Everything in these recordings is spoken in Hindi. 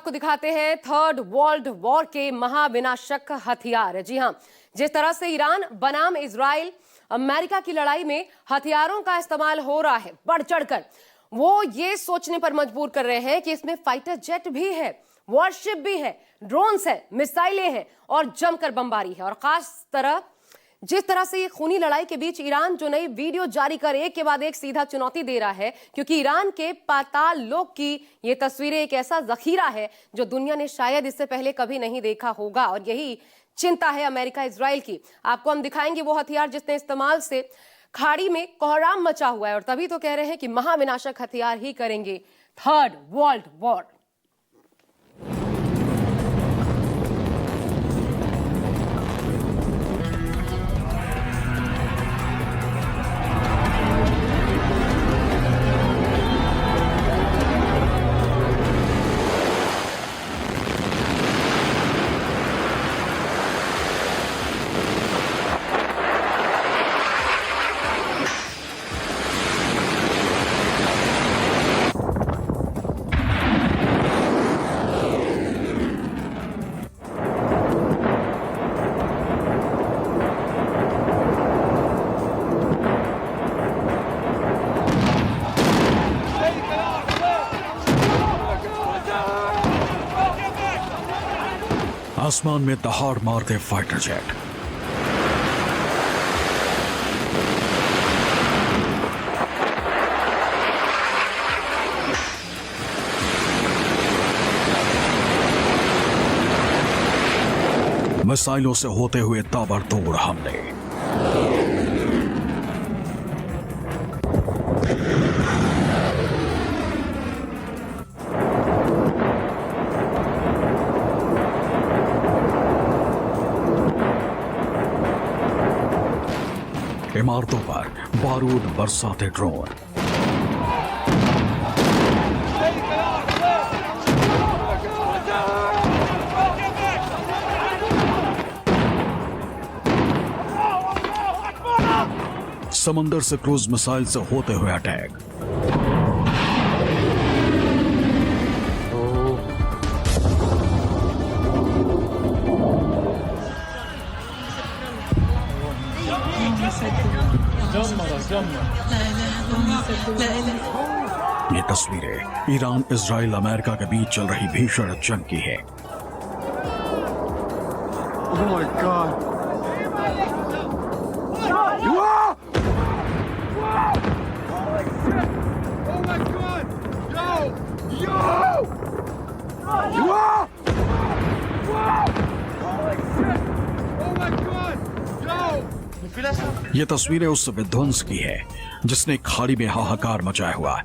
आपको दिखाते हैं थर्ड वर्ल्ड वॉर के महाविनाशक हथियार। जी हां, जिस तरह से ईरान बनाम इजराइल अमेरिका की लड़ाई में हथियारों का इस्तेमाल हो रहा है बढ़ चढ़कर, वो ये सोचने पर मजबूर कर रहे हैं कि इसमें फाइटर जेट भी है, वॉरशिप भी है, ड्रोन्स है, मिसाइलें हैं और जमकर बमबारी है। और खास तरह जिस तरह से ये खूनी लड़ाई के बीच ईरान जो नई वीडियो जारी कर एक के बाद एक सीधा चुनौती दे रहा है, क्योंकि ईरान के पाताल लोक की ये तस्वीरें एक ऐसा जखीरा है जो दुनिया ने शायद इससे पहले कभी नहीं देखा होगा। और यही चिंता है अमेरिका इजराइल की। आपको हम दिखाएंगे वो हथियार जिसने इस्तेमाल से खाड़ी में कोहराम मचा हुआ है, और तभी तो कह रहे हैं कि महाविनाशक हथियार ही करेंगे थर्ड वर्ल्ड वॉर। आसमान में दहाड़ मारते फाइटर जेट। मिसाइलों से होते हुए ताबड़तोड़ हमले। इमारतों पर बारूद बरसाते ड्रोन। समंदर से क्रूज मिसाइल से होते हुए अटैक। ये तस्वीरें ईरान इजराइल अमेरिका के बीच चल रही भीषण जंग की है। Oh my God. ये तस्वीरें उस विध्वंस की है जिसने खाड़ी में हाहाकार मचाया हुआ है।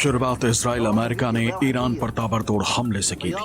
शुरुआत इजराइल अमेरिका ने ईरान पर ताबड़तोड़ हमले से की थी।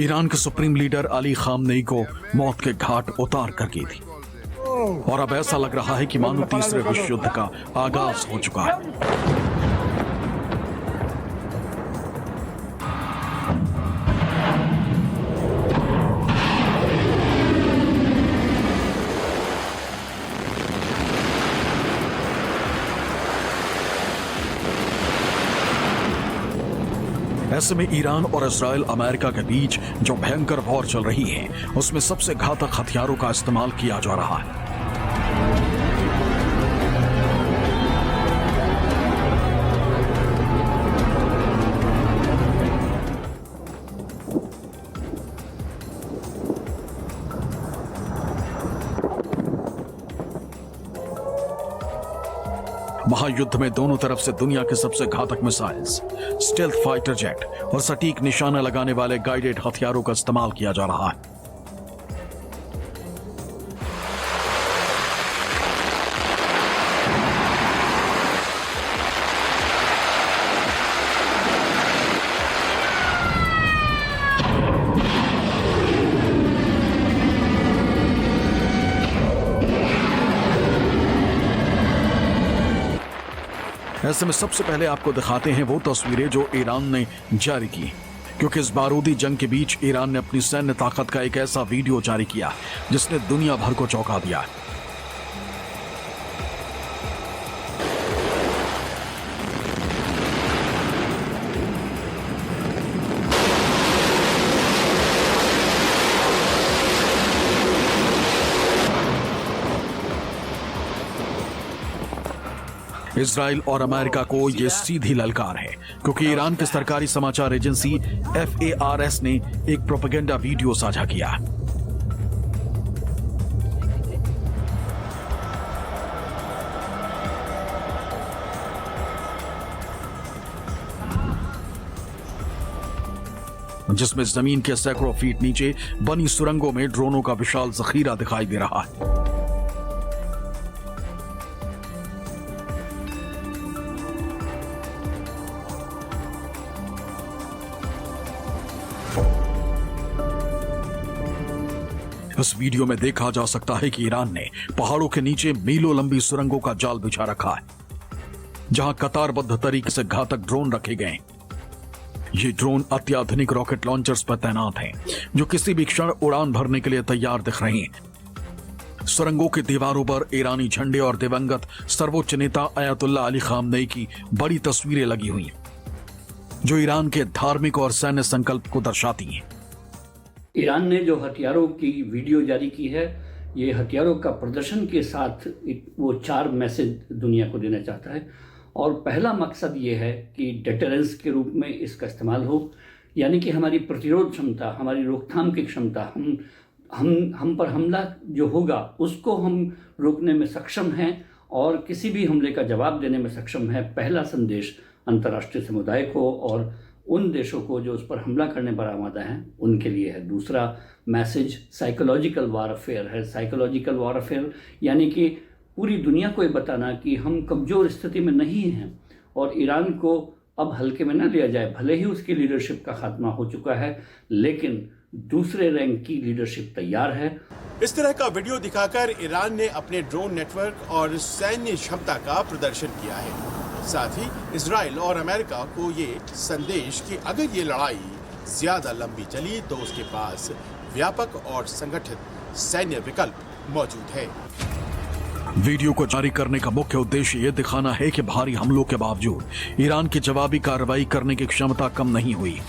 ईरान के सुप्रीम लीडर अली खामनेई को मौत के घाट उतार कर की थी, और अब ऐसा लग रहा है कि मानो तीसरे विश्व युद्ध का आगाज हो चुका है। ऐसे में ईरान और इजराइल अमेरिका के बीच जो भयंकर वॉर चल रही है, उसमें सबसे घातक हथियारों का इस्तेमाल किया जा रहा है। महायुद्ध में दोनों तरफ से दुनिया के सबसे घातक मिसाइल्स, स्टेल्थ फाइटर जेट और सटीक निशाना लगाने वाले गाइडेड हथियारों का इस्तेमाल किया जा रहा है। ऐसे में सबसे पहले आपको दिखाते हैं वो तस्वीरें जो ईरान ने जारी की, क्योंकि इस बारूदी जंग के बीच ईरान ने अपनी सैन्य ताकत का एक ऐसा वीडियो जारी किया जिसने दुनिया भर को चौंका दिया। इजराइल और अमेरिका को यह सीधी ललकार है, क्योंकि ईरान की सरकारी समाचार एजेंसी FARS ने एक प्रोपेगेंडा वीडियो साझा किया। जिसमें जमीन के सैकड़ों फीट नीचे बनी सुरंगों में ड्रोनों का विशाल जखीरा दिखाई दे रहा है। इस वीडियो में देखा जा सकता है कि ईरान ने पहाड़ों के नीचे मीलों लंबी सुरंगों का जाल बिछा रखा है, जहां कतारबद्ध तरीके से घातक ड्रोन रखे गए। ये ड्रोन अत्याधुनिक रॉकेट लॉन्चर्स पर तैनात हैं, जो किसी भी क्षण उड़ान भरने के लिए तैयार दिख रहे हैं। सुरंगों की दीवारों पर ईरानी झंडे और दिवंगत सर्वोच्च नेता अयातुल्लाह अली खामनेई की बड़ी तस्वीरें लगी हुई हैं, जो ईरान के धार्मिक और सैन्य संकल्प को दर्शाती हैं। ईरान ने जो हथियारों की वीडियो जारी की है, ये हथियारों का प्रदर्शन के साथ वो 4 मैसेज दुनिया को देना चाहता है। और पहला मकसद ये है कि डेटरेंस के रूप में इसका इस्तेमाल हो, यानी कि हमारी प्रतिरोध क्षमता, हमारी रोकथाम की क्षमता, हम पर हमला जो होगा उसको हम रोकने में सक्षम हैं और किसी भी हमले का जवाब देने में सक्षम है। पहला संदेश अंतर्राष्ट्रीय समुदाय को और उन देशों को जो उस पर हमला करने पर आमादा हैं उनके लिए है। दूसरा मैसेज साइकोलॉजिकल वॉरफेयर है। साइकोलॉजिकल वॉरफेयर यानी कि पूरी दुनिया को ये बताना कि हम कमज़ोर स्थिति में नहीं हैं और ईरान को अब हल्के में न लिया जाए। भले ही उसकी लीडरशिप का खात्मा हो चुका है, लेकिन दूसरे रैंक की लीडरशिप तैयार है। इस तरह का वीडियो दिखाकर ईरान ने अपने ड्रोन नेटवर्क और सैन्य क्षमता का प्रदर्शन किया है। साथ ही इजराइल और अमेरिका को ये संदेश कि अगर ये लड़ाई ज्यादा लंबी चली तो उसके पास व्यापक और संगठित सैन्य विकल्प मौजूद है। वीडियो को जारी करने का मुख्य उद्देश्य यह दिखाना है कि भारी हमलों के बावजूद ईरान की जवाबी कार्रवाई करने की क्षमता कम नहीं हुई।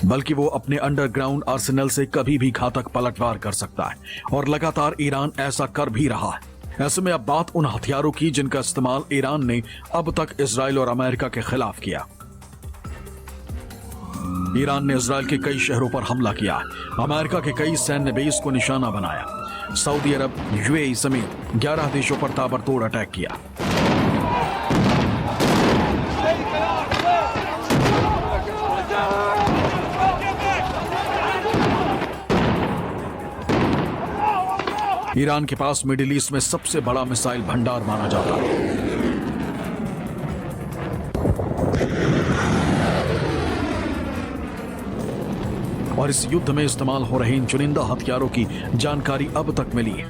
बल्कि वो अपने अंडरग्राउंड आर्सेनल से कभी भी घातक पलटवार कर सकता है और लगातार ईरान ऐसा कर भी रहा है। ऐसे में अब बात उन हथियारों की जिनका इस्तेमाल ईरान ने अब तक इजराइल और अमेरिका के खिलाफ किया। ईरान ने इजराइल के कई शहरों पर हमला किया, अमेरिका के कई सैन्य बेस को निशाना बनाया, सऊदी अरब, UAE समेत 11 देशों पर ताबड़तोड़ अटैक किया। ईरान के पास मिडिल ईस्ट में सबसे बड़ा मिसाइल भंडार माना जाता है। और इस युद्ध में इस्तेमाल हो रहे इन चुनिंदा हथियारों की जानकारी अब तक मिली है।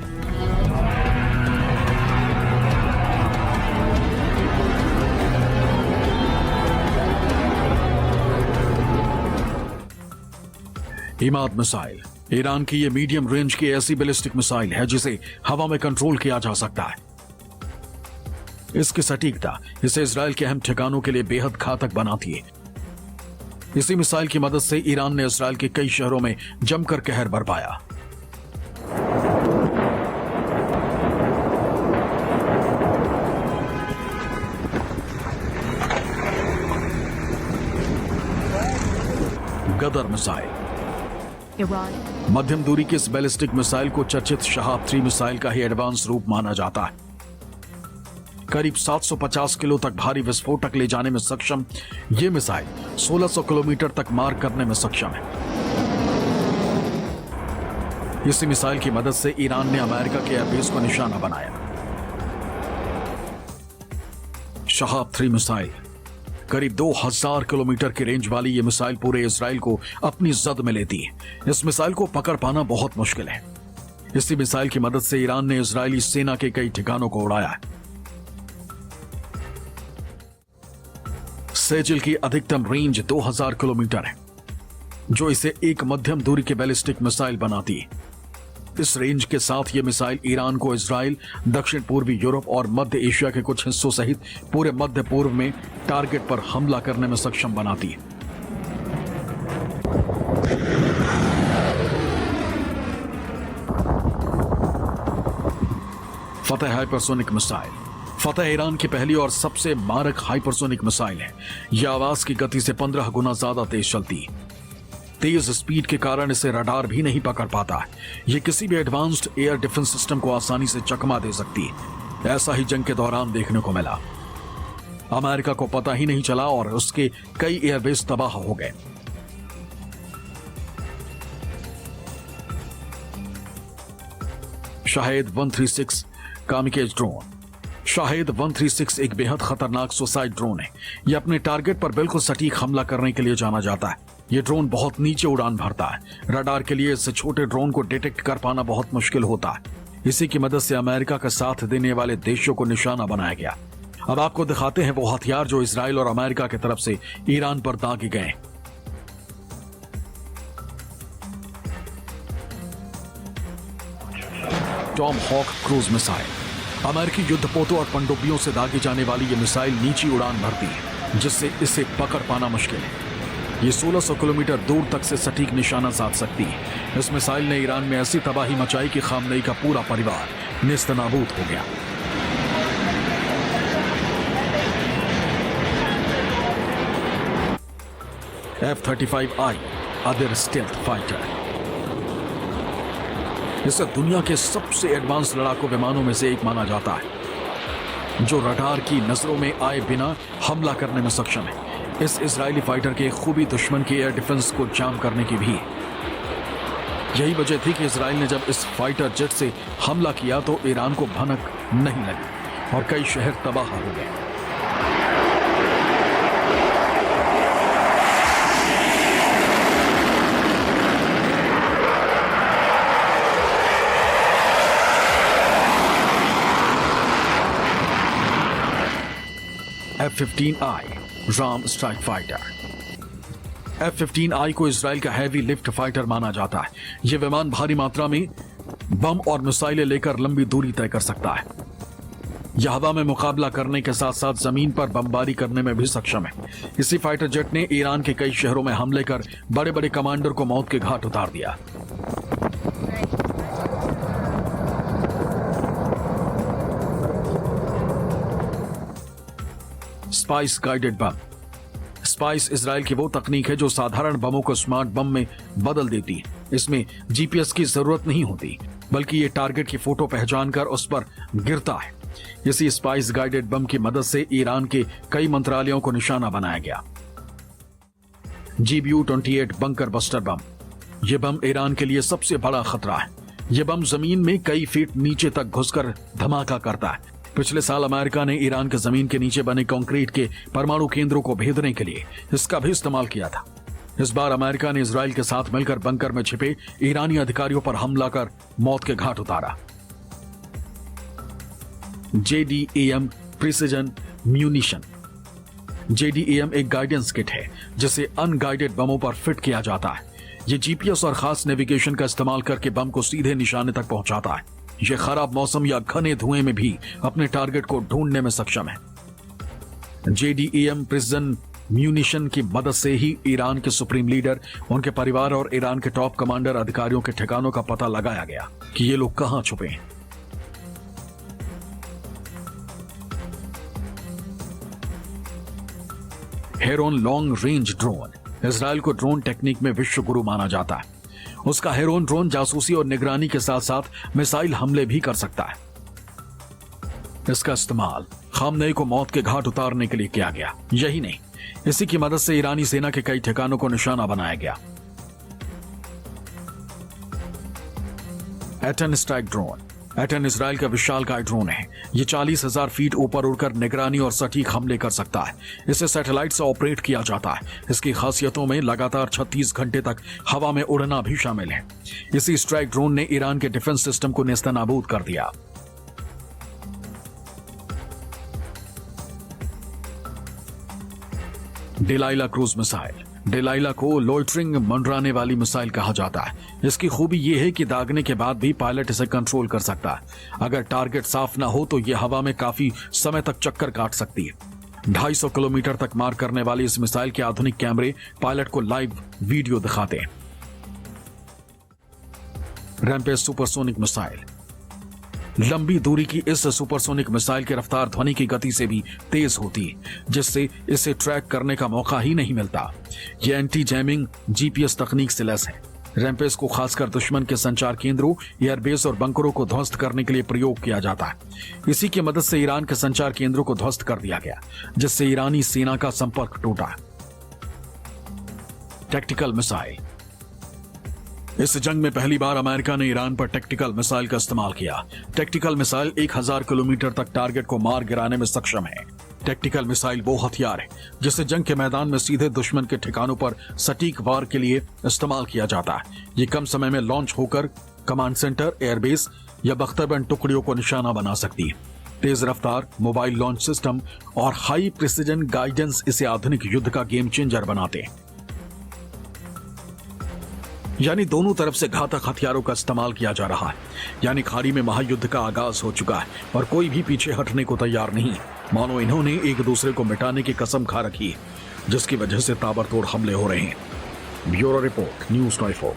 इमाद मिसाइल ईरान की ये मीडियम रेंज की ऐसी बैलिस्टिक मिसाइल है जिसे हवा में कंट्रोल किया जा सकता है। इसकी सटीकता इसे इजराइल के अहम ठिकानों के लिए बेहद घातक बनाती है। इसी मिसाइल की मदद से ईरान ने इजराइल के कई शहरों में जमकर कहर बरपाया। गदर मिसाइल मध्यम दूरी की इस बैलिस्टिक मिसाइल को चर्चित शहाब 3 मिसाइल का ही एडवांस रूप माना जाता है। करीब 750 किलो तक भारी विस्फोटक ले जाने में सक्षम यह मिसाइल 1600 किलोमीटर तक मार करने में सक्षम है। इसी मिसाइल की मदद से ईरान ने अमेरिका के एयरबेस को निशाना बनाया। शहाब 3 मिसाइल करीब 2000 किलोमीटर की रेंज वाली ये मिसाइल पूरे इजराइल को अपनी जद में लेती है। इस मिसाइल को पकड़ पाना बहुत मुश्किल है। इसी मिसाइल की मदद से ईरान ने इजरायली सेना के कई ठिकानों को उड़ाया है। सेजिल की अधिकतम रेंज 2000 किलोमीटर है, जो इसे एक मध्यम दूरी की बैलिस्टिक मिसाइल बनाती है। इस रेंज के साथ यह मिसाइल ईरान को इजराइल, दक्षिण पूर्वी यूरोप और मध्य एशिया के कुछ हिस्सों सहित पूरे मध्य पूर्व में टारगेट पर हमला करने में सक्षम बनाती है। फतेह हाइपरसोनिक मिसाइल। फतेह ईरान की पहली और सबसे मारक हाइपरसोनिक मिसाइल है। यह आवाज की गति से 15 गुना ज्यादा तेज चलती है। तेज स्पीड के कारण इसे रडार भी नहीं पकड़ पाता। यह किसी भी एडवांस्ड एयर डिफेंस सिस्टम को आसानी से चकमा दे सकती है। ऐसा ही जंग के दौरान देखने को मिला। अमेरिका को पता ही नहीं चला और उसके कई एयरबेस तबाह हो गए। Shahed 136 kamikaze drone. शाहेद 136 एक बेहद खतरनाक सुसाइड ड्रोन है। यह अपने टारगेट पर बिल्कुल सटीक हमला करने के लिए जाना जाता है। यह ड्रोन बहुत नीचे उड़ान भरता है। रडार के लिए इससे छोटे ड्रोन को डिटेक्ट कर पाना बहुत मुश्किल होता है। इसी की मदद से अमेरिका का साथ देने वाले देशों को निशाना बनाया गया। अब आपको दिखाते हैं वो हथियार जो इजराइल और अमेरिका की तरफ से ईरान पर दागे गए। Tomahawk cruise missile. अमेरिकी युद्धपोतों और पनडुब्बियों से दागी जाने वाली यह मिसाइल नीची उड़ान भरती है, जिससे इसे पकड़ पाना मुश्किल है। ये 1600 किलोमीटर दूर तक से सटीक निशाना साध सकती है। इस मिसाइल ने ईरान में ऐसी तबाही मचाई कि खामनेई का पूरा परिवार नेस्तनाबूद हो गया। F-35I other stealth fighter. इसे दुनिया के सबसे एडवांस लड़ाकू विमानों में से एक माना जाता है, जो रडार की नजरों में आए बिना हमला करने में सक्षम है। इस इजरायली फाइटर की खूबी दुश्मन के एयर डिफेंस को जाम करने की भी। यही वजह थी कि इजराइल ने जब इस फाइटर जेट से हमला किया तो ईरान को भनक नहीं लगी और कई शहर तबाह हो गए। F-15I Ram strike fighter. F-15I को इजराइल का हैवी लिफ्ट फाइटर माना जाता है। यह विमान भारी मात्रा में बम और मिसाइलें लेकर लंबी दूरी तय कर सकता है। यह हवा में मुकाबला करने के साथ साथ जमीन पर बमबारी करने में भी सक्षम है। इसी फाइटर जेट ने ईरान के कई शहरों में हमले कर बड़े बड़े कमांडर को मौत के घाट उतार दिया। Spice guided bomb. Spice Israel की वो तकनीक है जो साधारण बमों को स्मार्ट बम में बदल देती है। इसमें जीपीएस की जरूरत नहीं होती, बल्कि ये टारगेट की फोटो पहचान कर उस पर गिरता है। इसी स्पाइस गाइडेड बम की मदद से ईरान के कई मंत्रालयों को निशाना बनाया गया। GBU-28 bunker buster bomb. यह बम ईरान के लिए सबसे बड़ा खतरा है। यह बम जमीन में कई फीट नीचे तक घुसकर धमाका करता है। पिछले साल अमेरिका ने ईरान के जमीन के नीचे बने कंक्रीट के परमाणु केंद्रों को भेदने के लिए इसका भी इस्तेमाल किया था। इस बार अमेरिका ने इजराइल के साथ मिलकर बंकर में छिपे ईरानी अधिकारियों पर हमला कर मौत के घाट उतारा। JDAM precision munition. JDAM एक गाइडेंस किट है जिसे अनगाइडेड बमों पर फिट किया जाता है। यह जीपीएस और खास नेविगेशन का इस्तेमाल करके बम को सीधे निशाने तक पहुंचाता है। यह खराब मौसम या घने धुएं में भी अपने टारगेट को ढूंढने में सक्षम है। JDAM प्रिसिजन म्यूनिशन की मदद से ही ईरान के सुप्रीम लीडर, उनके परिवार और ईरान के टॉप कमांडर अधिकारियों के ठिकानों का पता लगाया गया कि ये लोग कहां छुपे हैं। Heron long range drone. Israel को ड्रोन टेक्निक में विश्व गुरु माना जाता है। उसका हेरोन ड्रोन जासूसी और निगरानी के साथ साथ मिसाइल हमले भी कर सकता है। इसका इस्तेमाल खामनेई को मौत के घाट उतारने के लिए किया गया। यही नहीं, इसी की मदद से ईरानी सेना के कई ठिकानों को निशाना बनाया गया। Eton strike drone. Eton Israel का विशालकाय ड्रोन है। ये 40,000 फीट ऊपर उड़कर निगरानी और सटीक हमले कर सकता है। इसे सैटेलाइट से ऑपरेट किया जाता है। इसकी खासियतों में लगातार 36 घंटे तक हवा में उड़ना भी शामिल है। इसी स्ट्राइक ड्रोन ने ईरान के डिफेंस सिस्टम को नेस्तनाबूद कर दिया। डेलाइला क्रूज मिसाइल। डेलाइला को लोइटरिंग मंडराने वाली मिसाइल कहा जाता है। इसकी खूबी यह है कि दागने के बाद भी पायलट इसे कंट्रोल कर सकता है। अगर टारगेट साफ ना हो तो यह हवा में काफी समय तक चक्कर काट सकती है। 250 किलोमीटर तक मार करने वाली इस मिसाइल के आधुनिक कैमरे पायलट को लाइव वीडियो दिखाते हैं। Rampage supersonic missile. लंबी दूरी की इस सुपरसोनिक मिसाइल की रफ्तार ध्वनि की गति से भी तेज होती है, जिससे इसे ट्रैक करने का मौका ही नहीं मिलता। यह एंटी जैमिंग जीपीएस तकनीक से लैस है। रैम्पेज को खासकर दुश्मन के संचार केंद्रों, एयरबेस और बंकरों को ध्वस्त करने के लिए प्रयोग किया जाता है। इसी की मदद से ईरान के संचार केंद्रों को ध्वस्त कर दिया गया, जिससे ईरानी सेना का संपर्क टूटा। Tactical missile. इस जंग में पहली बार अमेरिका ने ईरान पर टैक्टिकल मिसाइल का इस्तेमाल किया। टैक्टिकल मिसाइल 1000 किलोमीटर तक टारगेट को मार गिराने में सक्षम है। टैक्टिकल मिसाइल वो हथियार है जिसे जंग के मैदान में सीधे दुश्मन के ठिकानों पर सटीक वार के लिए इस्तेमाल किया जाता है। ये कम समय में लॉन्च होकर कमांड सेंटर, एयरबेस या बख्तरबंद टुकड़ियों को निशाना बना सकती है। तेज रफ्तार, मोबाइल लॉन्च सिस्टम और हाई प्रिसिजन गाइडेंस इसे आधुनिक युद्ध का गेम चेंजर बनाते हैं। यानी दोनों तरफ से घातक हथियारों का इस्तेमाल किया जा रहा है। यानी खाड़ी में महायुद्ध का आगाज हो चुका है और कोई भी पीछे हटने को तैयार नहीं। मानो इन्होंने एक दूसरे को मिटाने की कसम खा रखी है, जिसकी वजह से ताबड़तोड़ हमले हो रहे हैं। Bureau report, news 24।